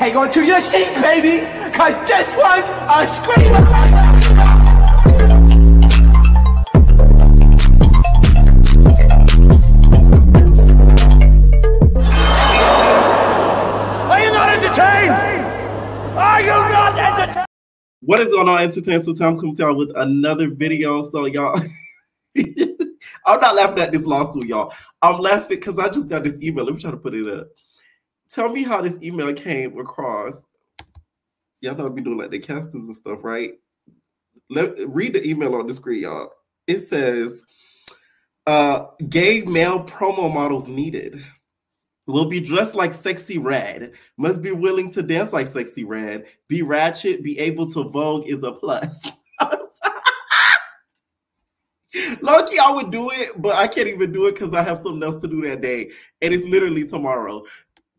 Hang on to your seat, baby, cause this one's a screamer. Are you not entertained? Are you not entertained? What is going on, entertainment? So time coming to y'all with another video. So y'all, I'm not laughing at this lawsuit, y'all. I'm laughing because I just got this email. Let me try to put it up. Tell me how this email came across. Y'all know I be doing like the castings and stuff, right? Read the email on the screen, y'all. It says, gay male promo models needed. Will be dressed like Sexy Red. Must be willing to dance like Sexy Red. Be ratchet. Be able to Vogue is a plus. Low-key, I would do it, but I can't even do it because I have something else to do that day. And it's literally tomorrow.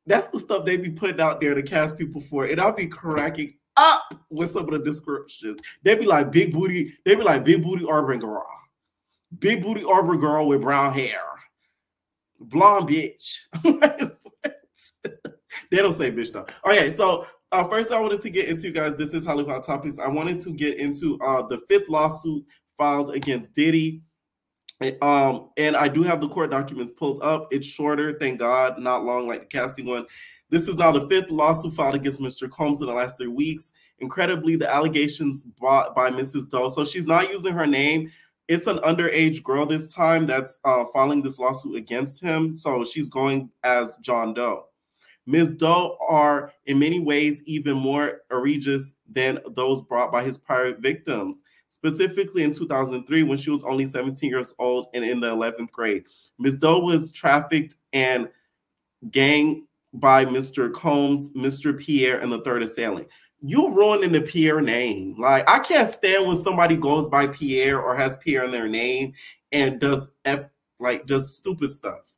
That's the stuff they be putting out there to cast people for. And I'll be cracking up with some of the descriptions. They be like big booty. They be like big booty urban girl. Big booty urban girl with brown hair. Blonde bitch. They don't say bitch though. Okay, so first I wanted to get into, guys, this is Hollywood Hot Topics. I wanted to get into the 5th lawsuit filed against Diddy. And I do have the court documents pulled up. It's shorter, thank God, not long like the casting one. This is now the 5th lawsuit filed against Mr. Combs in the last 3 weeks. Incredibly, the allegations brought by Mrs. Doe. So she's not using her name. It's an underage girl this time that's filing this lawsuit against him. So she's going as John Doe. Ms. Doe are in many ways even more egregious than those brought by his prior victims. Specifically in 2003, when she was only 17 years old and in the 11th grade. Ms. Doe was trafficked and ganged by Mr. Combs, Mr. Pierre, and the third assailant. You ruining the Pierre name. Like, I can't stand when somebody goes by Pierre or has Pierre in their name and does just stupid stuff.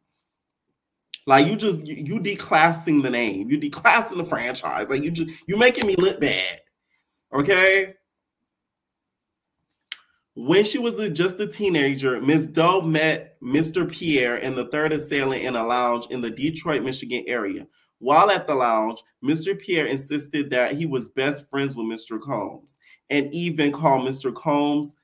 Like, you declassing the name. You declassing the franchise. Like, you making me look bad. Okay? When she was just a teenager, Ms. Doe met Mr. Pierre and the third assailant in a lounge in the Detroit, Michigan area. While at the lounge, Mr. Pierre insisted that he was best friends with Mr. Combs and even called Mr. Combs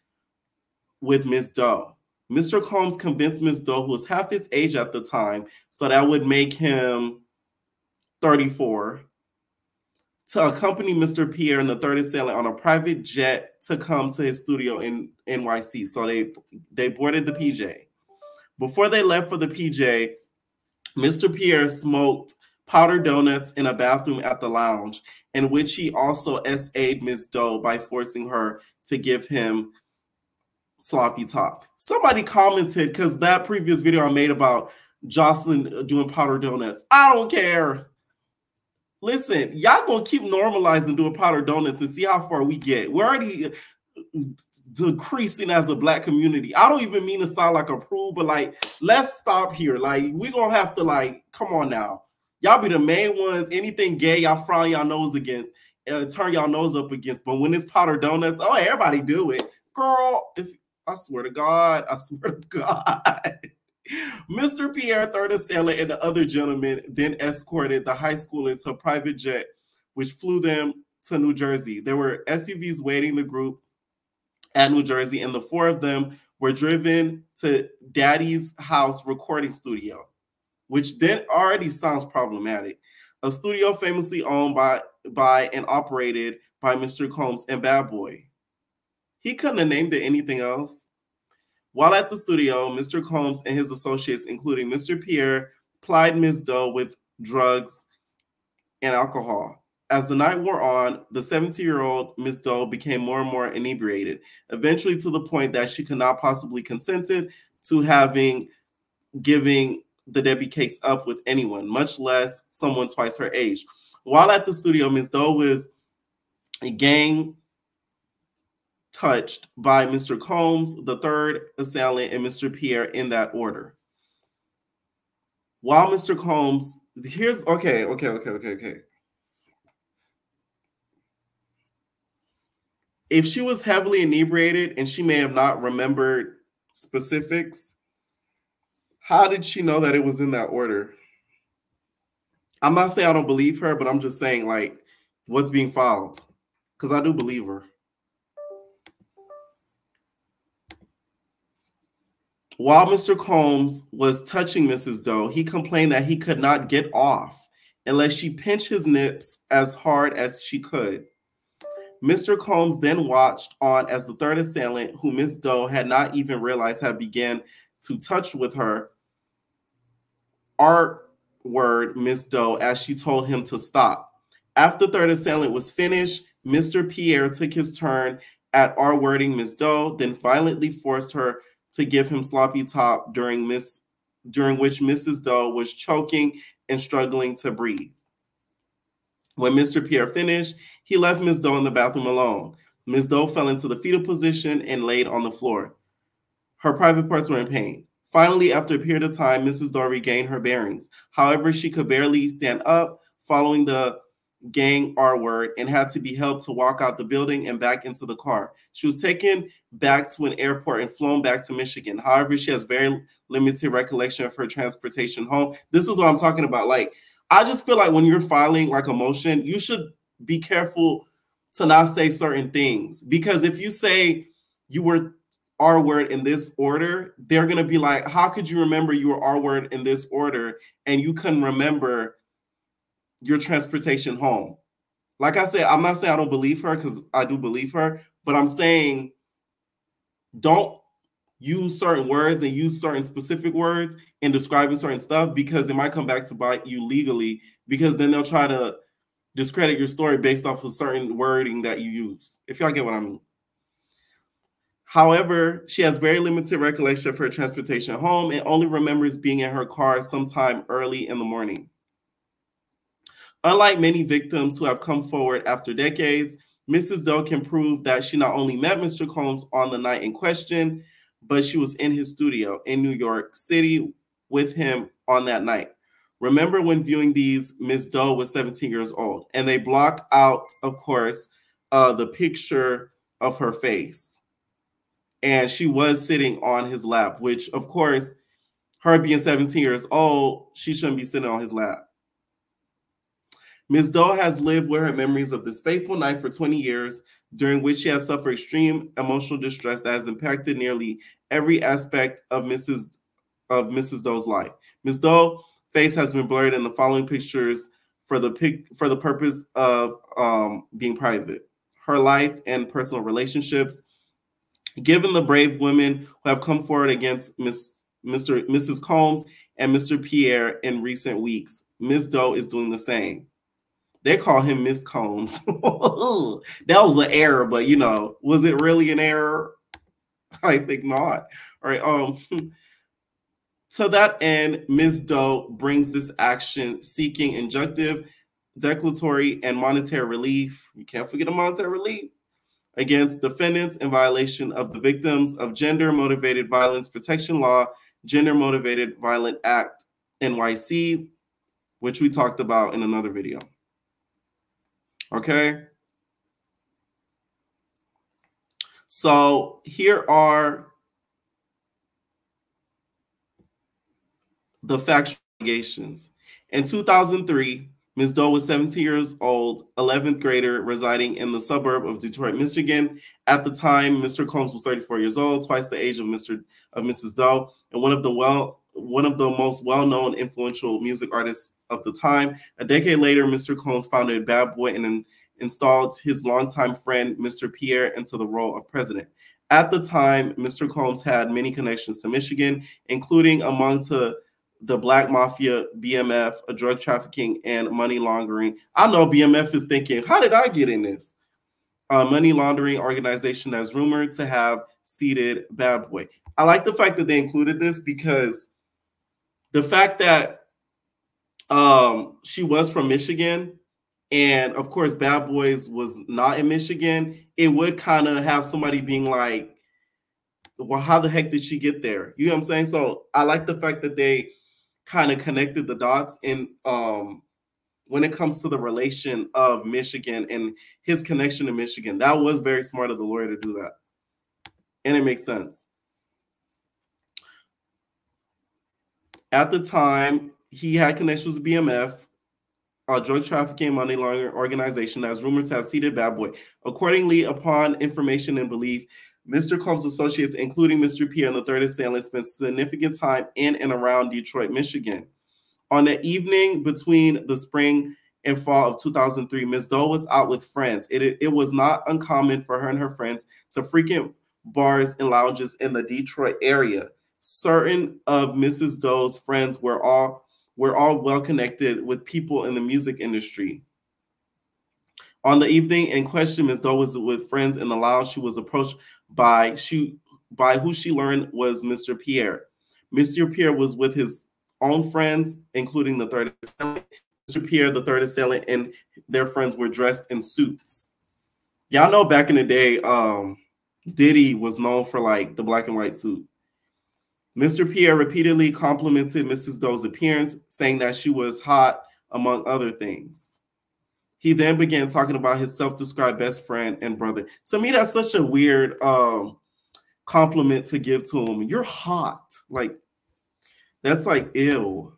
with Ms. Doe. Mr. Combs convinced Ms. Doe, who was half his age at the time, so that would make him 34, to accompany Mr. Pierre and the third assailant on a private jet to come to his studio in NYC. So they boarded the PJ. Before they left for the PJ, Mr. Pierre smoked powdered donuts in a bathroom at the lounge, in which he also SA'd Ms. Doe by forcing her to give him sloppy top. Somebody commented, because that previous video I made about Jocelyn doing powdered donuts. I don't care. Listen, y'all gonna keep normalizing doing powdered donuts and see how far we get. We're already decreasing as a Black community. I don't even mean to sound like a prude, but like, let's stop here. Like, we're gonna have to, like, come on now. Y'all be the main ones. Anything gay, y'all frown y'all nose against and turn y'all nose up against. But when it's powdered donuts, oh, everybody do it. Girl, I swear to God, I swear to God. Mr. Pierre, third assailant, and the other gentleman then escorted the high school into a private jet, which flew them to New Jersey. There were SUVs waiting the group at New Jersey, and the 4 of them were driven to Daddy's house recording studio, which then already sounds problematic. A studio famously owned by and operated by Mr. Combs and Bad Boy. He couldn't have named it anything else. While at the studio, Mr. Combs and his associates, including Mr. Pierre, plied Ms. Doe with drugs and alcohol. As the night wore on, the 17-year-old Ms. Doe became more and more inebriated, eventually to the point that she could not possibly consented to giving the Debbie cakes up with anyone, much less someone twice her age. While at the studio, Ms. Doe was gang touched by Mr. Combs, the third assailant, and Mr. Pierre in that order. While Mr. Combs, okay. If she was heavily inebriated and she may have not remembered specifics, how did she know that it was in that order? I'm not saying I don't believe her, but I'm just saying, like, what's being filed. Because I do believe her. While Mr. Combs was touching Mrs. Doe, he complained that he could not get off unless she pinched his nips as hard as she could. Mr. Combs then watched on as the third assailant, who Miss Doe had not even realized had began to touch with her R-word Miss Doe as she told him to stop. After the third assailant was finished, Mr. Pierre took his turn at R-wording Miss Doe, then violently forced her to give him sloppy top during which Mrs. Doe was choking and struggling to breathe. When Mr. Pierre finished, he left Ms. Doe in the bathroom alone. Ms. Doe fell into the fetal position and laid on the floor. Her private parts were in pain. Finally, after a period of time, Mrs. Doe regained her bearings. However, she could barely stand up following the gang R-word and had to be helped to walk out the building and back into the car. She was taken back to an airport and flown back to Michigan. However, she has very limited recollection of her transportation home. This is what I'm talking about. Like, I just feel like when you're filing like a motion, you should be careful to not say certain things, because if you say you were R-word in this order, they're going to be like, how could you remember you were R-word in this order and you couldn't remember your transportation home? Like I said, I'm not saying I don't believe her, because I do believe her, but I'm saying don't use certain words and use certain specific words in describing certain stuff, because it might come back to bite you legally, because then they'll try to discredit your story based off of certain wording that you use, if y'all get what I mean. However, she has very limited recollection of her transportation home and only remembers being in her car sometime early in the morning. Unlike many victims who have come forward after decades, Mrs. Doe can prove that she not only met Mr. Combs on the night in question, but she was in his studio in New York City with him on that night. Remember, when viewing these, Ms. Doe was 17 years old, and they block out, of course, the picture of her face. And she was sitting on his lap, which, of course, her being 17 years old, she shouldn't be sitting on his lap. Ms. Doe has lived with her memories of this fateful night for 20 years, during which she has suffered extreme emotional distress that has impacted nearly every aspect of Mrs. Doe's life. Ms. Doe's face has been blurred in the following pictures for the purpose of being private. Her life and personal relationships. Given the brave women who have come forward against Mrs. Combs and Mr. Pierre in recent weeks, Ms. Doe is doing the same. They call him Miss Combs. That was an error, but you know, was it really an error? I think not. All right. To that end, Ms. Doe brings this action seeking injunctive, declaratory, and monetary relief. You can't forget the monetary relief against defendants in violation of the Victims of Gender-Motivated Violence Protection Law, Gender-Motivated Violent Act, NYC, which we talked about in another video. Okay? So here are the factual allegations. In 2003, Ms. Doe was 17 years old, 11th grader, residing in the suburb of Detroit, Michigan. At the time, Mr. Combs was 34 years old, twice the age of Mrs. Doe, and one of the most well-known influential music artists of the time. A decade later, Mr. Combs founded Bad Boy and installed his longtime friend, Mr. Pierre, into the role of president. At the time, Mr. Combs had many connections to Michigan, including among the Black Mafia, BMF, drug trafficking, and money laundering. I know BMF is thinking, how did I get in this? Money laundering organization that's rumored to have seeded Bad Boy. I like the fact that they included this, because the fact that she was from Michigan, and of course Bad Boys was not in Michigan, it would kind of have somebody being like, well, how the heck did she get there? You know what I'm saying? So I like the fact that they kind of connected the dots in when it comes to the relation of Michigan and his connection to Michigan. That was very smart of the lawyer to do that. And it makes sense. At the time, he had connections with BMF, drug trafficking money laundering organization that is rumored to have seeded Bad Boy. Accordingly, upon information and belief, Mr. Combs' associates, including Mr. Pierre and the third assailant, spent significant time in and around Detroit, Michigan. On the evening between the spring and fall of 2003, Ms. Doe was out with friends. It was not uncommon for her and her friends to frequent bars and lounges in the Detroit area. Certain of Mrs. Doe's friends were all well connected with people in the music industry. On the evening in question, Ms. Doe was with friends in the lounge. She was approached by who she learned was Mr. Pierre. Mr. Pierre was with his own friends, including the third assailant. Mr. Pierre, the third assailant, and their friends were dressed in suits. Y'all know back in the day, Diddy was known for like the black and white suit. Mr. Pierre repeatedly complimented Mrs. Doe's appearance, saying that she was hot, among other things. He then began talking about his self-described best friend and brother. To me, that's such a weird compliment to give to him. You're hot. Like, that's like, ew.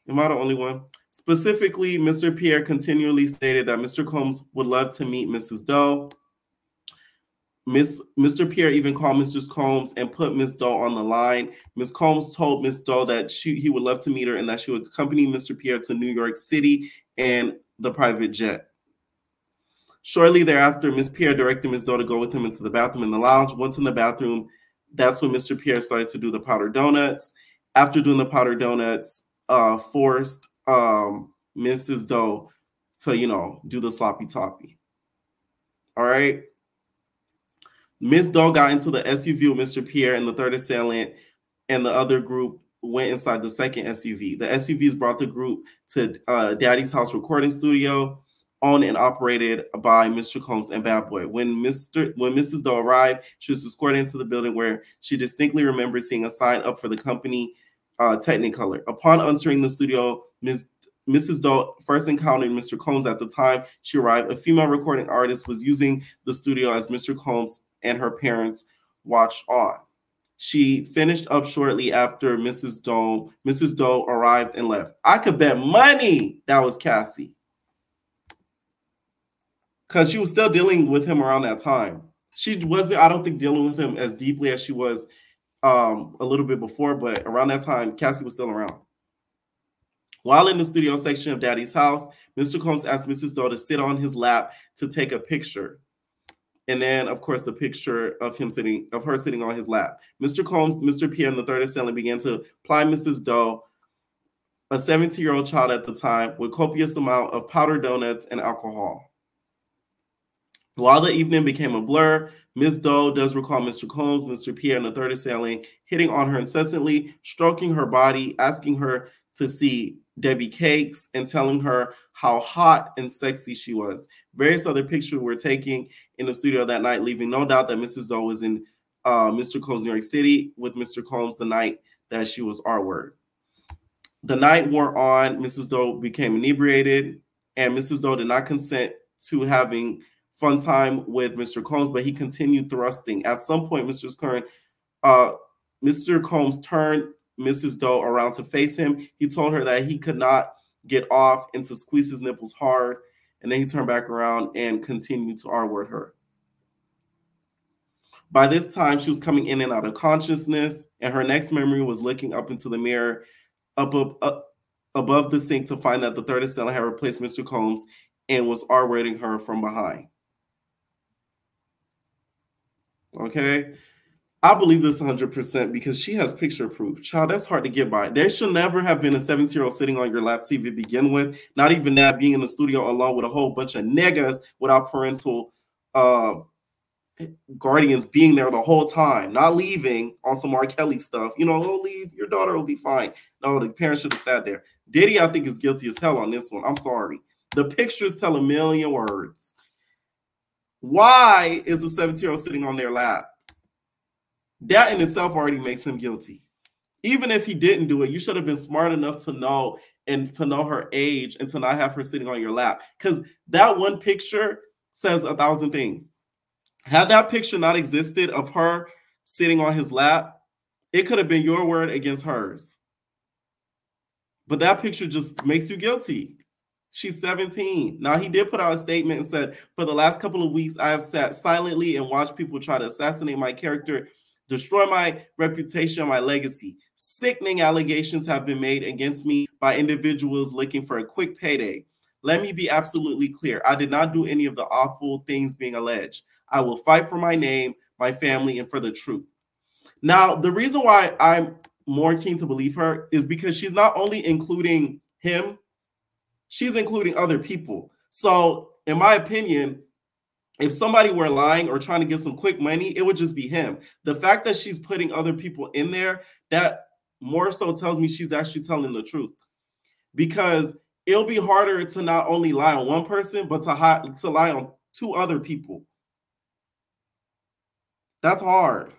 Am I the only one? Specifically, Mr. Pierre continually stated that Mr. Combs would love to meet Mrs. Doe. Mr. Pierre even called Mrs. Combs and put Ms. Doe on the line. Ms. Combs told Ms. Doe that he would love to meet her and that she would accompany Mr. Pierre to New York City and the private jet. Shortly thereafter, Ms. Pierre directed Ms. Doe to go with him into the bathroom in the lounge. Once in the bathroom, that's when Mr. Pierre started to do the powder donuts. After doing the powder donuts, forced Mrs. Doe to, do the sloppy toppy. All right. Ms. Doe got into the SUV with Mr. Pierre and the third assailant, and the other group went inside the second SUV. The SUVs brought the group to Daddy's house recording studio, owned and operated by Mr. Combs and Bad Boy. When Mrs. Doe arrived, she was escorted into the building where she distinctly remembered seeing a sign up for the company Technicolor. Upon entering the studio, Mrs. Doe first encountered Mr. Combs. At the time she arrived, a female recording artist was using the studio as Mr. Combs and her parents watched on. She finished up shortly after Mrs. Doe arrived and left. I could bet money that was Cassie, because she was still dealing with him around that time. She wasn't, I don't think, dealing with him as deeply as she was a little bit before, but around that time, Cassie was still around. While in the studio section of Daddy's house, Mr. Combs asked Mrs. Doe to sit on his lap to take a picture. And then, of course, the picture of her sitting on his lap. Mr. Combs, Mr. Pierre, and the third assailant began to ply Mrs. Doe, a 17-year-old child at the time, with copious amount of powdered donuts and alcohol. While the evening became a blur, Ms. Doe does recall Mr. Combs, Mr. Pierre, and the third assailant hitting on her incessantly, stroking her body, asking her to see Debbie Cakes, and telling her how hot and sexy she was. Various other pictures were taken in the studio that night, leaving no doubt that Mrs. Doe was in Mr. Combs' New York City with Mr. Combs the night that she was R-word. The night wore on, Mrs. Doe became inebriated, and Mrs. Doe did not consent to having fun time with Mr. Combs, but he continued thrusting. At some point, Mr. Combs turned Mrs. Doe around to face him. He told her that he could not get off and to squeeze his nipples hard, and then he turned back around and continued to R-word her. By this time, she was coming in and out of consciousness, and her next memory was looking up into the mirror above the sink to find that the third assailant had replaced Mr. Combs and was R-wording her from behind. Okay? I believe this 100% because she has picture proof. Child, that's hard to get by. There should never have been a 17-year-old sitting on your lap TV to begin with. Not even that, being in the studio alone with a whole bunch of niggas without parental guardians being there the whole time, not leaving on some R. Kelly stuff. Don't leave. Your daughter will be fine. No, the parents should have sat there. Diddy, I think, is guilty as hell on this one. I'm sorry. The pictures tell a million words. Why is a 17-year-old sitting on their lap? That in itself already makes him guilty. Even if he didn't do it, you should have been smart enough to know her age and to not have her sitting on your lap. Because that one picture says 1,000 things. Had that picture not existed of her sitting on his lap, it could have been your word against hers. But that picture just makes you guilty. She's 17. Now, he did put out a statement and said, for the last couple of weeks, I have sat silently and watched people try to assassinate my character, destroy my reputation, my legacy. Sickening allegations have been made against me by individuals looking for a quick payday. Let me be absolutely clear. I did not do any of the awful things being alleged. I will fight for my name, my family, and for the truth. Now, the reason why I'm more keen to believe her is because she's not only including him, she's including other people. So, in my opinion, if somebody were lying or trying to get some quick money, it would just be him. The fact that she's putting other people in there, that more so tells me she's actually telling the truth. Because it'll be harder to not only lie on one person, but to lie on 2 other people. That's hard.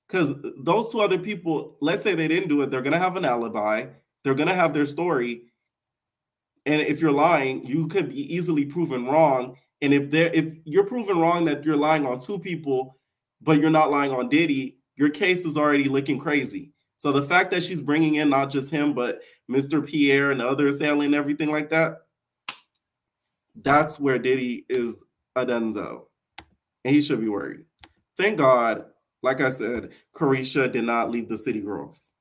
Because those 2 other people, let's say they didn't do it, they're going to have an alibi. They're going to have their story. And if you're lying, you could be easily proven wrong. And if you're proven wrong that you're lying on 2 people, but you're not lying on Diddy, your case is already looking crazy. So the fact that she's bringing in not just him, but Mr. Pierre and the other assailant and everything like that, that's where Diddy is a dunzo. And he should be worried. Thank God, like I said, Chrisean did not leave the City Girls.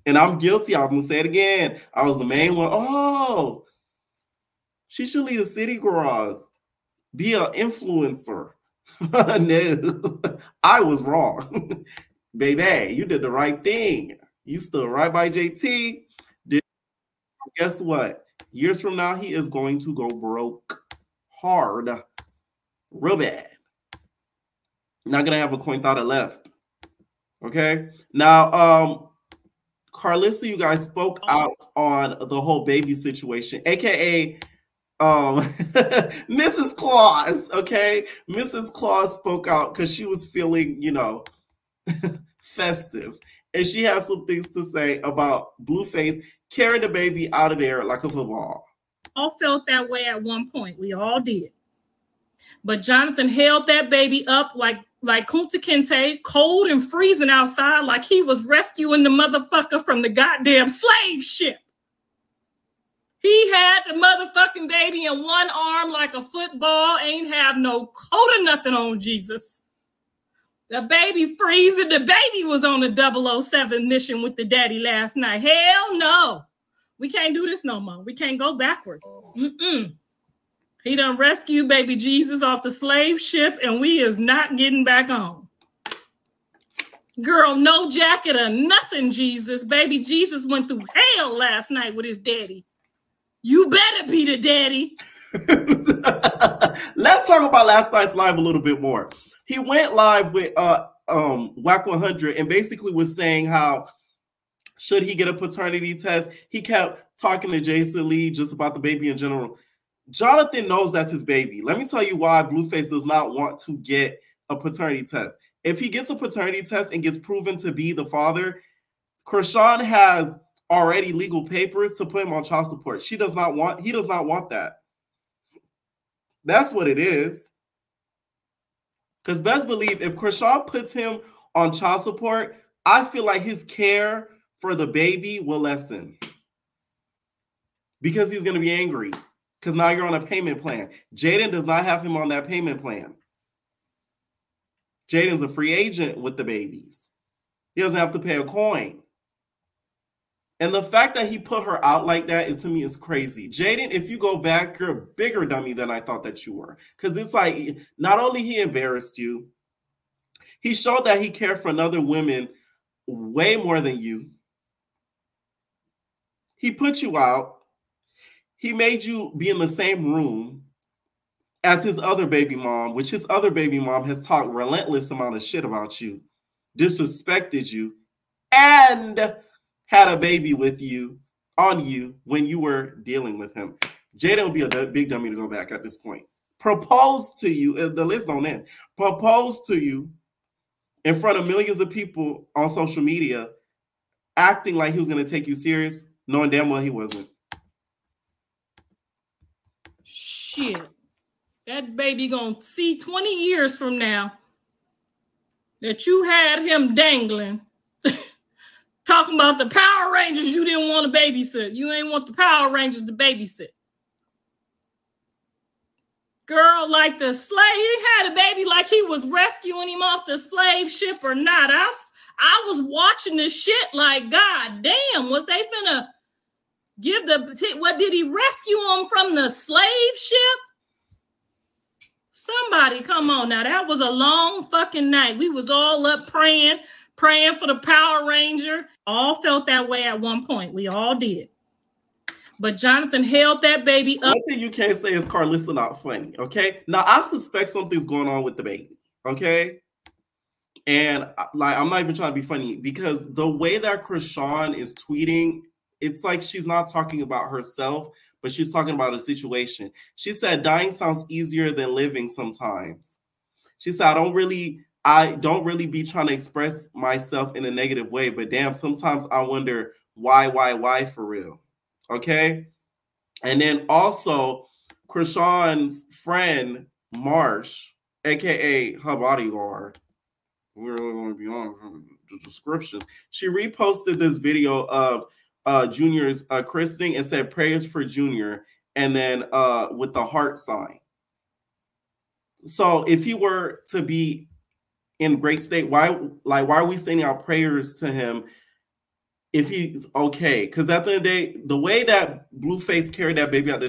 And I'm guilty. I'm going to say it again. I was the main one. Oh, she should leave the City Girls. Be an influencer. No, I was wrong. Baby, you did the right thing. You stood right by JT. Guess what? Years from now, he is going to go broke hard. Real bad. Not going to have a cointada left. Okay? Now, Carlissa, you guys spoke out on the whole baby situation, a.k.a. Mrs. Claus, okay? Mrs. Claus spoke out because she was feeling, you know, festive. And she has some things to say about Blueface carrying the baby out of there like a football. All felt that way at one point. We all did. But Jonathan held that baby up like Kunta Kinte, cold and freezing outside, like he was rescuing the motherfucker from the goddamn slave ship. He had the motherfucking baby in one arm like a football, ain't have no coat or nothing on Jesus. The baby freezing. The baby was on a 007 mission with the daddy last night. Hell no. We can't do this no more. We can't go backwards. He done rescued baby Jesus off the slave ship, and we is not getting back on. Girl, no jacket or nothing, Jesus. Baby Jesus went through hell last night with his daddy. You better be the daddy. Let's talk about last night's live a little bit more. He went live with Whack 100 and basically was saying how should he get a paternity test. He kept talking to Jason Lee just about the baby in general. Jonathan knows that's his baby. Let me tell you why Blueface does not want to get a paternity test. If he gets a paternity test and gets proven to be the father, Chrisean has already legal papers to put him on child support. He does not want that. That's what it is. Because best believe if Chrisean puts him on child support, I feel like his care for the baby will lessen. Because he's going to be angry. Because now you're on a payment plan. Jaden does not have him on that payment plan. Jaden's a free agent with the babies. He doesn't have to pay a coin. And the fact that he put her out like that is, to me, is crazy. Jaden, if you go back, you're a bigger dummy than I thought that you were. Because it's like, not only he embarrassed you, he showed that he cared for other women way more than you. He put you out. He made you be in the same room as his other baby mom, which his other baby mom has talked relentless amount of shit about you, disrespected you, and had a baby with you, on you, when you were dealing with him. Jaden would be a big dummy to go back at this point. Proposed to you, the list don't end, proposed to you in front of millions of people on social media, acting like he was going to take you serious, knowing damn well he wasn't. Shit. That baby gonna see 20 years from now that you had him dangling. Talking about the Power Rangers you didn't want to babysit. You ain't want the Power Rangers to babysit. Girl, like the slave, he had a baby like he was rescuing him off the slave ship or not. I was watching this shit like, God damn, was they finna give what did he rescue him from the slave ship? Somebody come on now. That was a long fucking night. We was all up praying for the Power Ranger. All felt that way at one point. We all did. But Jonathan held that baby up. One thing you can't say is Carlissa not funny, okay? Now, I suspect something's going on with the baby, okay? And like, I'm not even trying to be funny because the way that Chrisean is tweeting, it's like she's not talking about herself, but she's talking about a situation. She said, dying sounds easier than living sometimes. She said, I don't really be trying to express myself in a negative way, but damn, sometimes I wonder why for real, okay? And then also, Chrisean's friend, Marsh, aka her bodyguard, we're really going to be on from the descriptions. She reposted this video of Junior's christening and said prayers for Junior, and then with the heart sign. So if he were to be in great state, why are we sending out prayers to him if he's okay? Because at the end of the day, the way that Blueface carried that baby out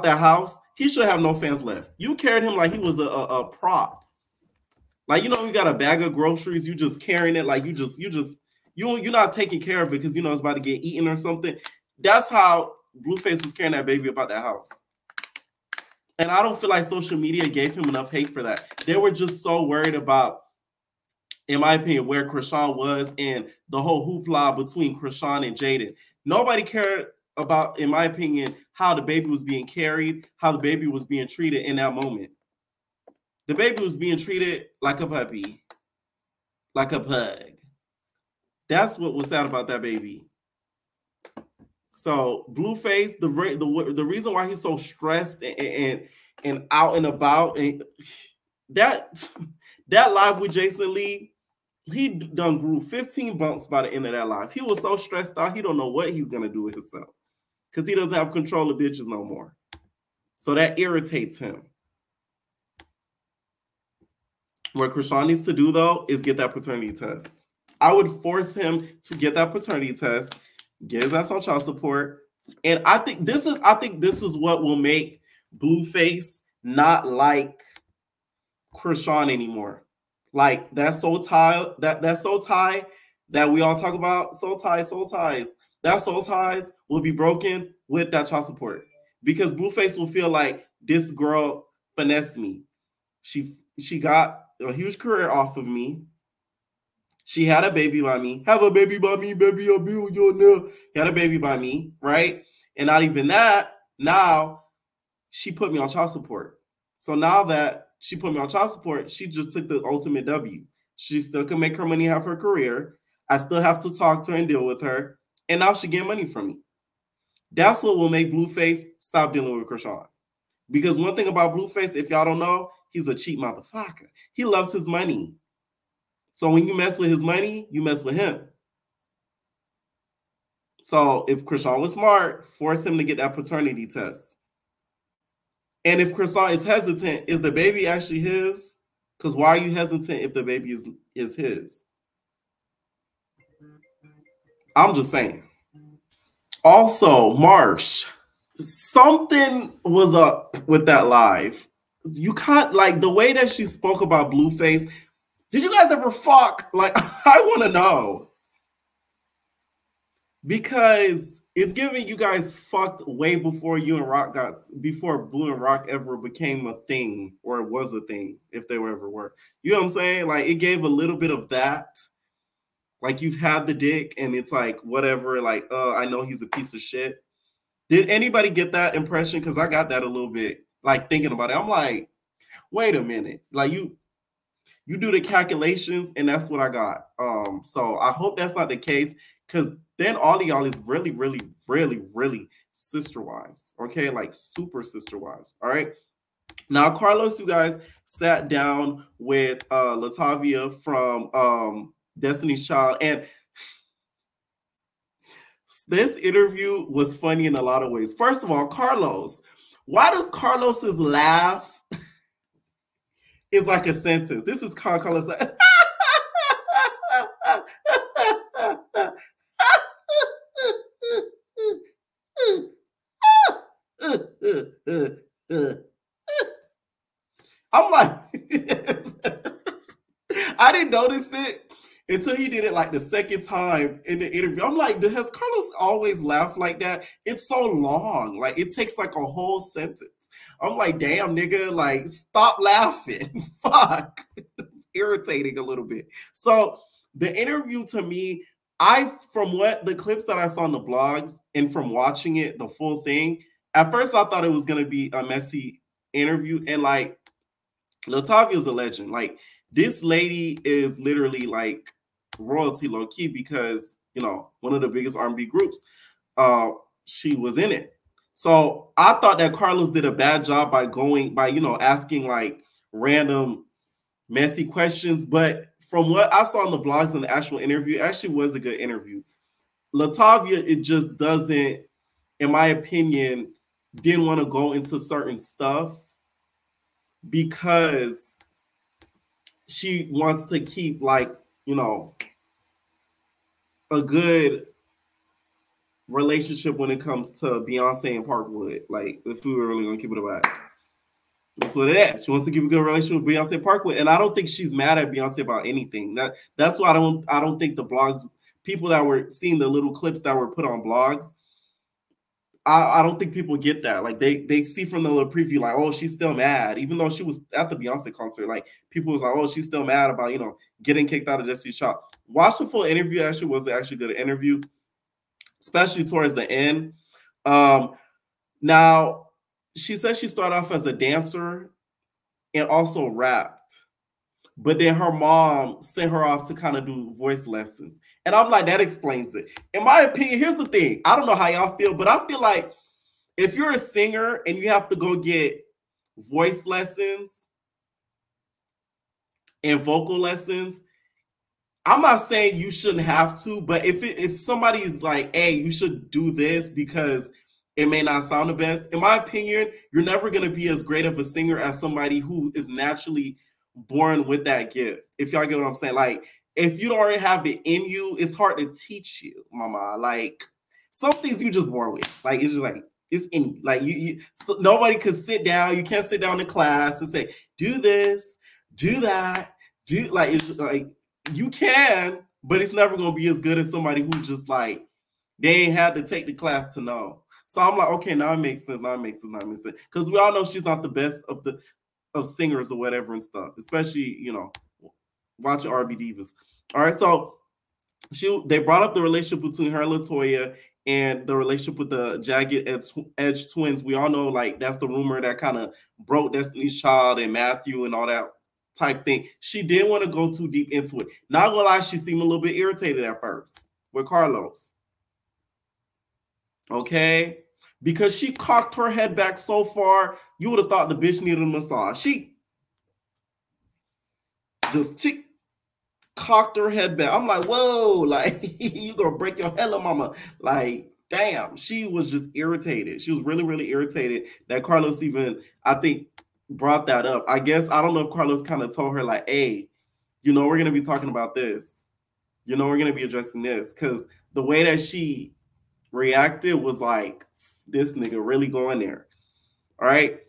that house, he should have no fans left. You carried him like he was a prop. Like, you know, you got a bag of groceries, you just carrying it like you're not taking care of it because you know it's about to get eaten or something. That's how Blueface was carrying that baby about that house. And I don't feel like social media gave him enough hate for that. They were just so worried about, in my opinion, where Chrisean was and the whole hoopla between Chrisean and Jaden. Nobody cared about, in my opinion, how the baby was being carried, how the baby was being treated in that moment. The baby was being treated like a puppy, like a pug. That's what was sad about that baby. So Blueface, the reason why he's so stressed and out and about, and that live with Jason Lee, he done grew 15 bumps by the end of that live. He was so stressed out, he don't know what he's gonna do with himself because he doesn't have control of bitches no more. So that irritates him. What Chrisean needs to do though is get that paternity test. I would force him to get that paternity test, get his ass on child support, and I think this is what will make Blueface not like Chrisean anymore. Like that soul tie, that soul tie that we all talk about, soul ties. That soul ties will be broken with that child support because Blueface will feel like this girl finessed me. She got a huge career off of me. She had a baby by me. Have a baby by me, baby. I'll be with you now. Had a baby by me, right? And not even that. Now she put me on child support. So now that she put me on child support, she just took the ultimate W. She still can make her money, have her career. I still have to talk to her and deal with her. And now she get money from me. That's what will make Blueface stop dealing with Chrisean. Because one thing about Blueface, if y'all don't know, he's a cheap motherfucker. He loves his money. So when you mess with his money, you mess with him. So if Chrisean was smart, force him to get that paternity test. And if Chrisean is hesitant, is the baby actually his? Because why are you hesitant if the baby is his? I'm just saying. Also, Marsh, something was up with that live. You can't, like, the way that she spoke about Blueface. Did you guys ever fuck? Like, I want to know. Because it's giving you guys fucked way before before Blue and Rock ever became a thing, or it was a thing, if they ever were. You know what I'm saying? Like, it gave a little bit of that. Like, you've had the dick, and it's like, whatever, like, I know he's a piece of shit. Did anybody get that impression? Because I got that a little bit, like, thinking about it. I'm like, wait a minute. Like, you do the calculations, and that's what I got. So I hope that's not the case, because then all of y'all is really, really, really, really sister wives. Okay, like super sister wives. All right. Now, Carlos, you guys sat down with Latavia from Destiny's Child, and this interview was funny in a lot of ways. First of all, Carlos, Why does Carlos's laugh is like a sentence? This is Carlos. I'm like, I didn't notice it until he did it like the second time in the interview. I'm like, has Carlos always laughed like that? It's so long. Like, it takes like a whole sentence. I'm like, damn, nigga, like, stop laughing. Fuck. It's irritating a little bit. So the interview to me, from what the clips that I saw on the blogs and from watching it, the full thing, at first I thought it was going to be a messy interview. And like, Latavia is a legend. Like, this lady is literally like royalty low key because, you know, one of the biggest R&B groups, she was in it. So I thought that Carlos did a bad job by asking like random messy questions. But from what I saw in the blogs and the actual interview, it actually was a good interview. Latavia, it just doesn't, in my opinion, didn't want to go into certain stuff because she wants to keep, like, you know, a good relationship when it comes to Beyonce and Parkwood. Like, if we were really going to keep it about, that's what it is. She wants to keep a good relationship with Beyonce and Parkwood. And I don't think she's mad at Beyonce about anything. That's why I don't think the blogs, people that were seeing the little clips that were put on blogs, I don't think people get that. Like, they see from the little preview, like, oh, she's still mad. Even though she was at the Beyonce concert, like, people was like, oh, she's still mad about, you know, getting kicked out of Destiny's Child. Watch the full interview. Actually, was actually a good interview, especially towards the end. Now, she said she started off as a dancer and also rapped. But then her mom sent her off to kind of do voice lessons. And I'm like, that explains it. In my opinion, here's the thing. I don't know how y'all feel, but I feel like if you're a singer and you have to go get voice lessons and vocal lessons, I'm not saying you shouldn't have to, but if somebody's like, hey, you should do this because it may not sound the best, in my opinion, you're never going to be as great of a singer as somebody who is naturally born with that gift. If y'all get what I'm saying, like, if you don't already have it in you, it's hard to teach you, mama. Like, some things you just born with. Like, it's just like, it's in you. Like, so nobody could sit down. You can't sit down in class and say, do this, do that, do, like, it's like, you can, but it's never gonna be as good as somebody who just, like, they ain't had to take the class to know. So I'm like, okay, now it makes sense. Now it makes sense. Because we all know she's not the best of singers or whatever and stuff, especially, you know, watching R&B divas. All right, so they brought up the relationship between her and LaToya and the relationship with the Jagged Edge twins. We all know, like, that's the rumor that kind of broke Destiny's Child and Matthew and all that type thing. She didn't want to go too deep into it. Not gonna lie, she seemed a little bit irritated at first with Carlos. Okay? Because she cocked her head back so far, you would have thought the bitch needed a massage. She cocked her head back. I'm like, whoa, like, you gonna break your head, mama. Like, damn, she was just irritated. She was really, really irritated that Carlos even, I think, brought that up. I guess, I don't know if Carlos kind of told her, like, hey, you know, we're gonna be talking about this. You know, we're gonna be addressing this. Because the way that she reacted was like, this nigga really going there. All right.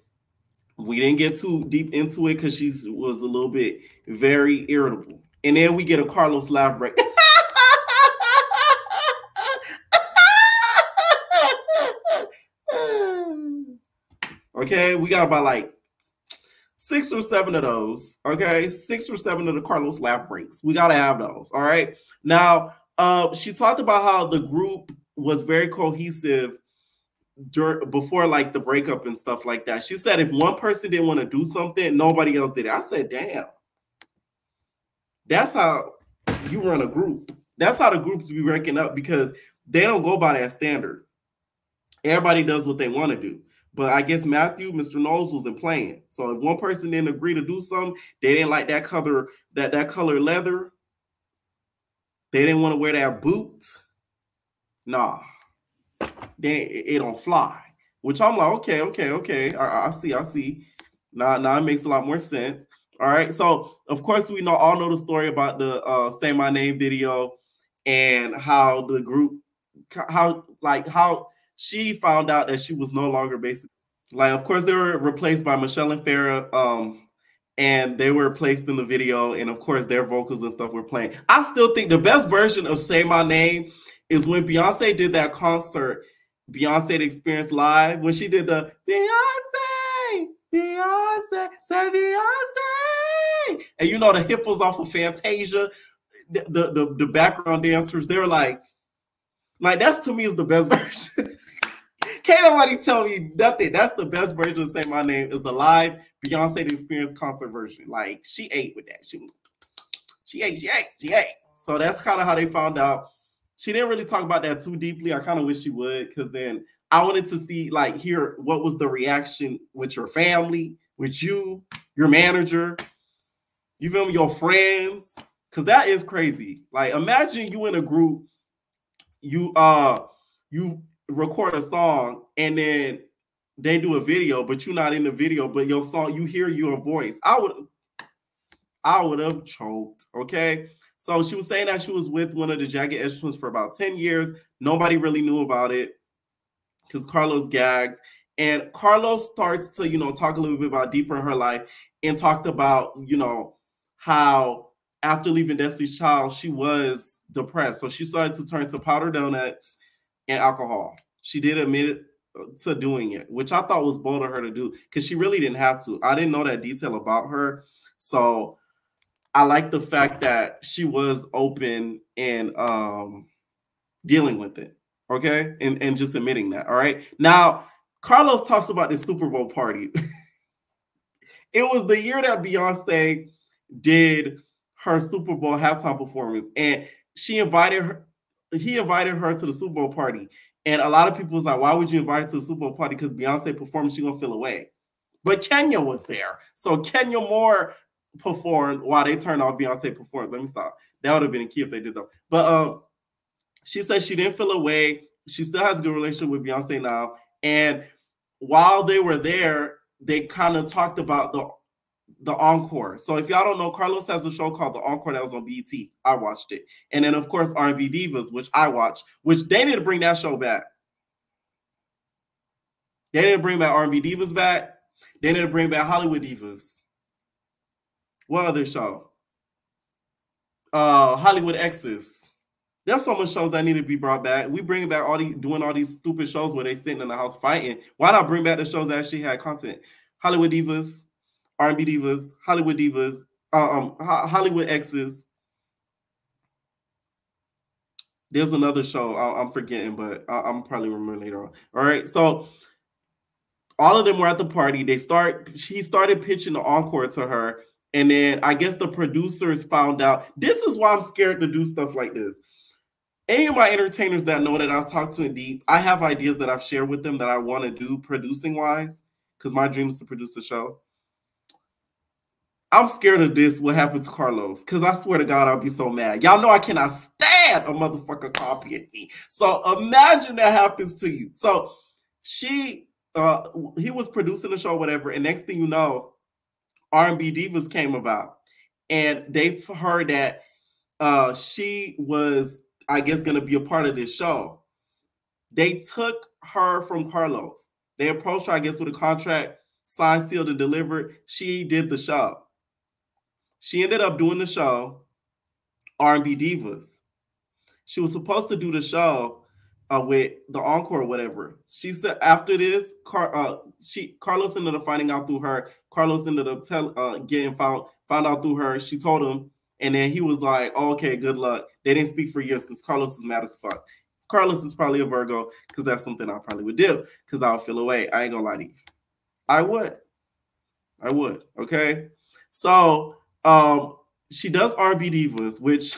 We didn't get too deep into it because she was a little bit very irritable. And then we get a Carlos laugh break. Okay, we got about like 6 or 7 of those. Okay, 6 or 7 of the Carlos laugh breaks. We got to have those. All right. Now, she talked about how the group was very cohesive before, like, the breakup and stuff like that. She said if one person didn't want to do something, nobody else did it. I said, damn. That's how you run a group. That's how the groups be ranking up, because they don't go by that standard. Everybody does what they want to do. But I guess Matthew, Mr. Knowles, wasn't playing. So if one person didn't agree to do something, they didn't like that color, that color leather. They didn't want to wear that boot. Nah. It don't fly. which I'm like, okay. I see. Now it makes a lot more sense. All right. So of course we all know the story about the Say My Name video and how the group, how she found out that she was no longer basically, like, of course they were replaced by Michelle and Farrah, and they were placed in the video, and of course their vocals and stuff were playing. I still think the best version of Say My Name is when Beyonce did that concert, Beyonce Experience Live, when she did the Beyonce, say Beyonce, and you know the hippos off of Fantasia, the background dancers, they were like that's, to me, is the best version. Can't nobody tell me nothing. That's the best version of Say My Name, is the live Beyonce Experience concert version. Like, she ate with that. She ate. So that's kind of how they found out. She didn't really talk about that too deeply. I kind of wish she would, because then I wanted to see, like, hear what was the reaction with your family, with you, your manager, you feel me, your friends, because that is crazy. Like, imagine you in a group, you record a song and then they do a video, but you're not in the video, but your song, you hear your voice. I would have choked. Okay. So she was saying that she was with one of the Jagged Edge Twins for about 10 years. Nobody really knew about it because Carlos gagged. And Carlos starts to, talk a little bit about deeper in her life, and talked about, how after leaving Destiny's Child, she was depressed. So she started to turn to powdered donuts and alcohol. She did admit it to doing it, which I thought was bold of her to do, because she really didn't have to. I didn't know that detail about her. So I like the fact that she was open and dealing with it. Okay. And just admitting that. All right. Now, Carlos talks about this Super Bowl party. It was the year that Beyonce did her Super Bowl halftime performance, and he invited her to the Super Bowl party. And a lot of people was like, why would you invite her to the Super Bowl party? Because Beyonce performed, she's gonna feel away. But Kenya was there. So Kenya Moore performed while they turned off Beyonce performed. Let me stop. That would have been a key if they did that. But she said she didn't feel away. She still has a good relationship with Beyonce now. And while they were there, they kind of talked about the Encore. So if y'all don't know, Carlos has a show called The Encore that was on BET. I watched it. And then, of course, R&B Divas, which I watched, which they need to bring that show back. They need to bring back R&B Divas back. They need to bring back Hollywood Divas. What other show? Hollywood Exes. There's so much shows that need to be brought back. We bring back doing all these stupid shows where they sitting in the house fighting. Why not bring back the shows that actually had content? Hollywood Divas, R&B Divas, Hollywood Divas, Hollywood Exes. There's another show I'm forgetting, but I'm probably remember later on. All right, so all of them were at the party. She started pitching the Encore to her, and then I guess the producers found out. This is why I'm scared to do stuff like this. Any of my entertainers that know that I've talked to in deep, I have ideas that I've shared with them that I want to do producing wise, because my dream is to produce a show. I'm scared of this, what happened to Carlos, because I swear to God, I'll be so mad. Y'all know I cannot stand a motherfucker copying me. So imagine that happens to you. So he was producing the show, whatever, and next thing you know, R&B Divas came about, and they heard that she was, I guess, going to be a part of this show. They took her from Carlos. They approached her, I guess, with a contract, signed, sealed, and delivered. She did the show. She ended up doing the show, R&B Divas. She was supposed to do the show with the Encore or whatever. She said after this, Carlos ended up finding out through her. Carlos ended up found out through her. She told him, and then he was like, oh, okay, good luck. They didn't speak for years because Carlos is mad as fuck. Carlos is probably a Virgo, because that's something I probably would do, because I'll feel away. I ain't gonna lie to you. I would, okay? So she does R&B Divas, which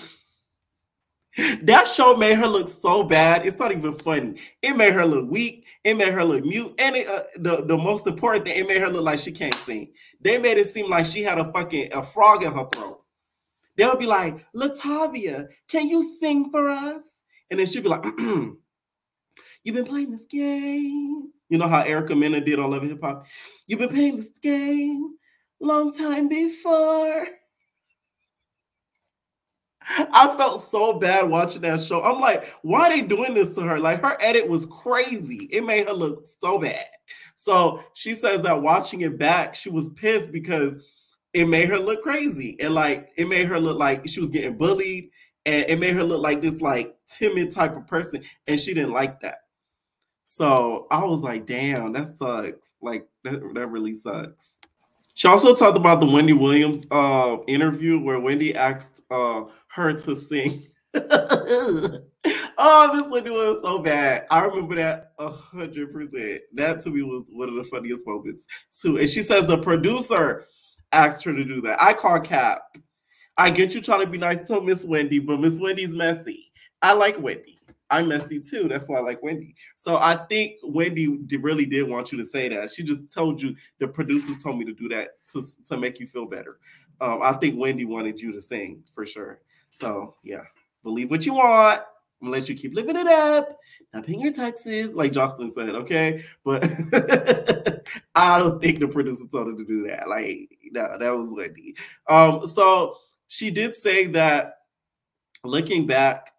that show made her look so bad. It's not even funny. It made her look weak. It made her look mute. And the most important thing, it made her look like she can't sing. They made it seem like she had a frog in her throat. They'll be like, Latavia, can you sing for us? And then she'd be like, You've been playing this game. You know how Erica Mena did on Love and Hip Hop? You've been playing this game long time before. I felt so bad watching that show. I'm like, why are they doing this to her? Like, her edit was crazy. It made her look so bad. So she says that watching it back, she was pissed because it made her look crazy. And like, it made her look like she was getting bullied. And it made her look like this like timid type of person. And she didn't like that. So I was like, damn, that sucks. Like, that really sucks. She also talked about the Wendy Williams interview where Wendy asked her to sing. Oh, this Wendy was so bad. I remember that 100%. That to me was one of the funniest moments too. And she says the producer asked her to do that. I call cap. I get you trying to be nice to Miss Wendy, but Miss Wendy's messy. I like Wendy. I'm messy too. That's why I like Wendy. So I think Wendy really did want you to say that. She just told you, the producers told me to do that to make you feel better. I think Wendy wanted you to sing for sure. So yeah, believe what you want. I'm gonna let you keep living it up. Not paying your taxes, like Jocelyn said, okay? But I don't think the producer told her to do that. Like, no, that was Wendy. So she did say that looking back,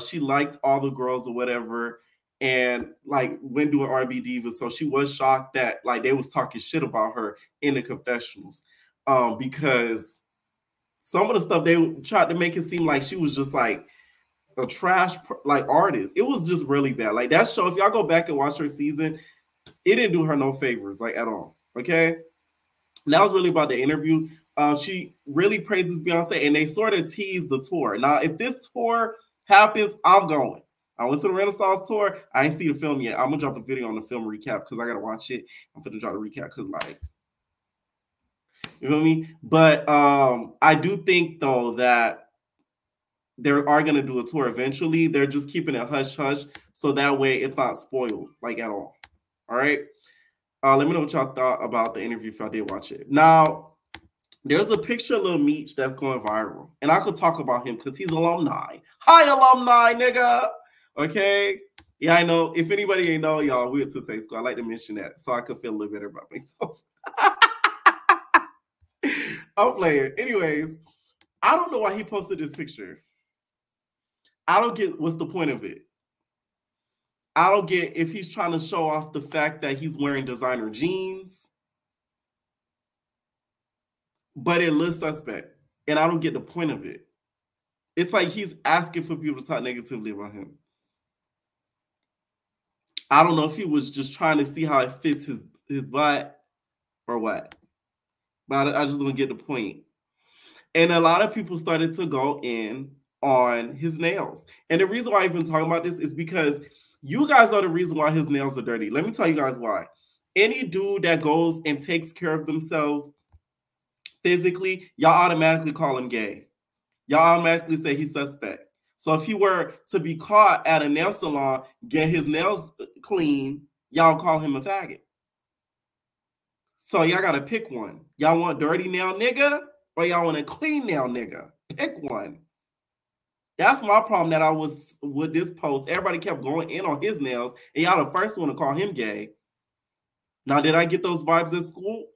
she liked all the girls or whatever, and like went doing R&B Divas. So she was shocked that like they was talking shit about her in the confessionals, because some of the stuff they tried to make it seem like she was just like a trash like artist. It was just really bad. Like that show, if y'all go back and watch her season, it didn't do her no favors, like at all. Okay, and that was really about the interview. She really praises Beyonce, and they sort of teased the tour. Now, if this tour happens, I'm going. I went to the Renaissance tour. I ain't see the film yet. I'm gonna drop a video on the film recap because I gotta watch it. I'm gonna drop a recap because, like, you know what I mean? But I do think though that they are gonna do a tour eventually. They're just keeping it hush hush so that way it's not spoiled like at all. All right. Let me know what y'all thought about the interview if y'all did watch it. Now, there's a picture of Lil Meech that's going viral. And I could talk about him because he's alumni. Hi, alumni, nigga. Okay? Yeah, I know. If anybody ain't know, y'all, we're at Tuesday School. I like to mention that so I could feel a little better about myself. I'm playing. Anyways, I don't know why he posted this picture. I don't get what's the point of it. I don't get if he's trying to show off the fact that he's wearing designer jeans. But it looks suspect. And I don't get the point of it. It's like he's asking for people to talk negatively about him. I don't know if he was just trying to see how it fits his butt or what. But I just don't get the point. And a lot of people started to go in on his nails. And the reason why I'm even talking about this is because you guys are the reason why his nails are dirty. Let me tell you guys why. Any dude that goes and takes care of themselves physically, y'all automatically call him gay. Y'all automatically say he's suspect. So if he were to be caught at a nail salon, get his nails clean, y'all call him a faggot. So y'all got to pick one. Y'all want dirty nail nigga or y'all want a clean nail nigga? Pick one. That's my problem that I was with this post. Everybody kept going in on his nails, and y'all the first one to call him gay. Now, did I get those vibes at school?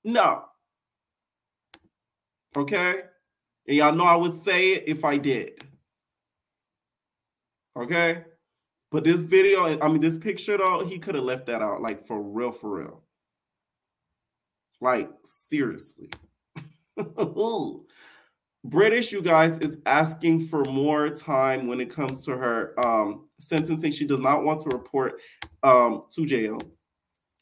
No. Okay? And y'all know I would say it if I did. Okay? But this video, I mean, this picture, though, he could have left that out, like, for real, for real. Like, seriously. British, you guys, is asking for more time when it comes to her sentencing. She does not want to report to jail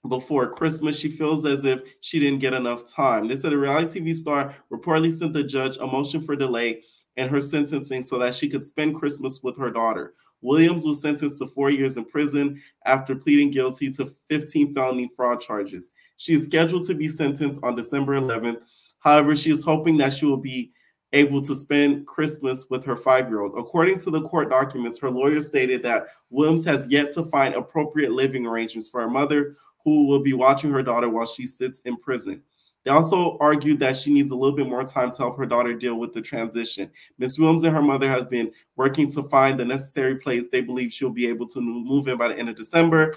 before Christmas. She feels as if she didn't get enough time. They said a reality TV star reportedly sent the judge a motion for delay in her sentencing so that she could spend Christmas with her daughter. Williams was sentenced to 4 years in prison after pleading guilty to 15 felony fraud charges. She is scheduled to be sentenced on December 11th. However, she is hoping that she will be able to spend Christmas with her 5-year-old. According to the court documents, her lawyer stated that Williams has yet to find appropriate living arrangements for her mother, who will be watching her daughter while she sits in prison. They also argued that she needs a little bit more time to help her daughter deal with the transition. Ms. Williams and her mother have been working to find the necessary place they believe she'll be able to move in by the end of December.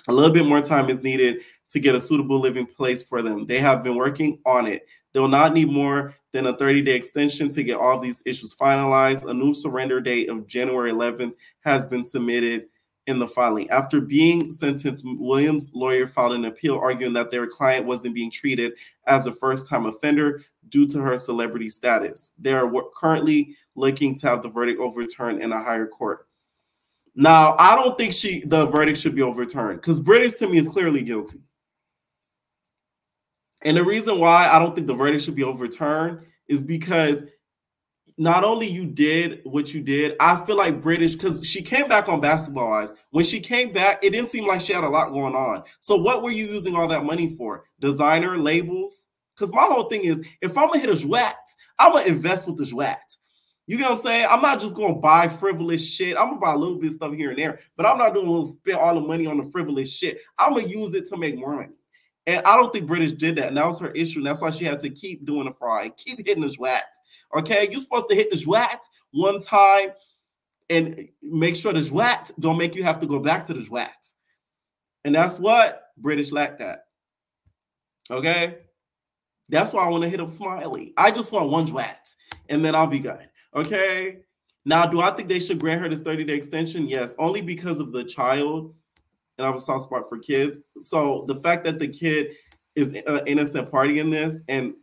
A little bit more time is needed to get a suitable living place for them. They have been working on it. They'll not need more than a 30-day extension to get all these issues finalized. A new surrender date of January 11th has been submitted in the filing. After being sentenced, Williams' lawyer filed an appeal arguing that their client wasn't being treated as a first-time offender due to her celebrity status. They are currently looking to have the verdict overturned in a higher court. Now, I don't think the verdict should be overturned because British, to me, is clearly guilty. And the reason why I don't think the verdict should be overturned is because not only you did what you did, I feel like British, because she came back on Basketball Wives. When she came back, it didn't seem like she had a lot going on. So what were you using all that money for? Designer, labels? Because my whole thing is, if I'm going to hit a Jouat, I'm going to invest with the Jouat. You get what I'm saying? I'm not just going to buy frivolous shit. I'm going to buy a little bit of stuff here and there, but I'm not going to spend all the money on the frivolous shit. I'm going to use it to make more money. And I don't think British did that. And that was her issue. And that's why she had to keep doing the fraud, keep hitting the Jouat. Okay? You're supposed to hit the Jouat one time and make sure the Jouat don't make you have to go back to the Jouat. And that's what British lacked at. Okay? That's why I want to hit up Smiley. I just want one Jouat, and then I'll be good. Okay? Now, do I think they should grant her this 30-day extension? Yes, only because of the child. And I have a soft spot for kids. So the fact that the kid is an innocent party in this and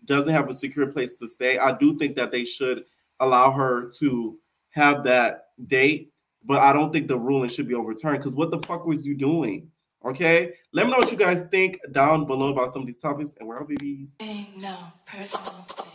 doesn't have a secure place to stay, I do think that they should allow her to have that date. But I don't think the ruling should be overturned because what the fuck was you doing? Okay? Let me know what you guys think down below about some of these topics. And we're out, babies. No personal thing.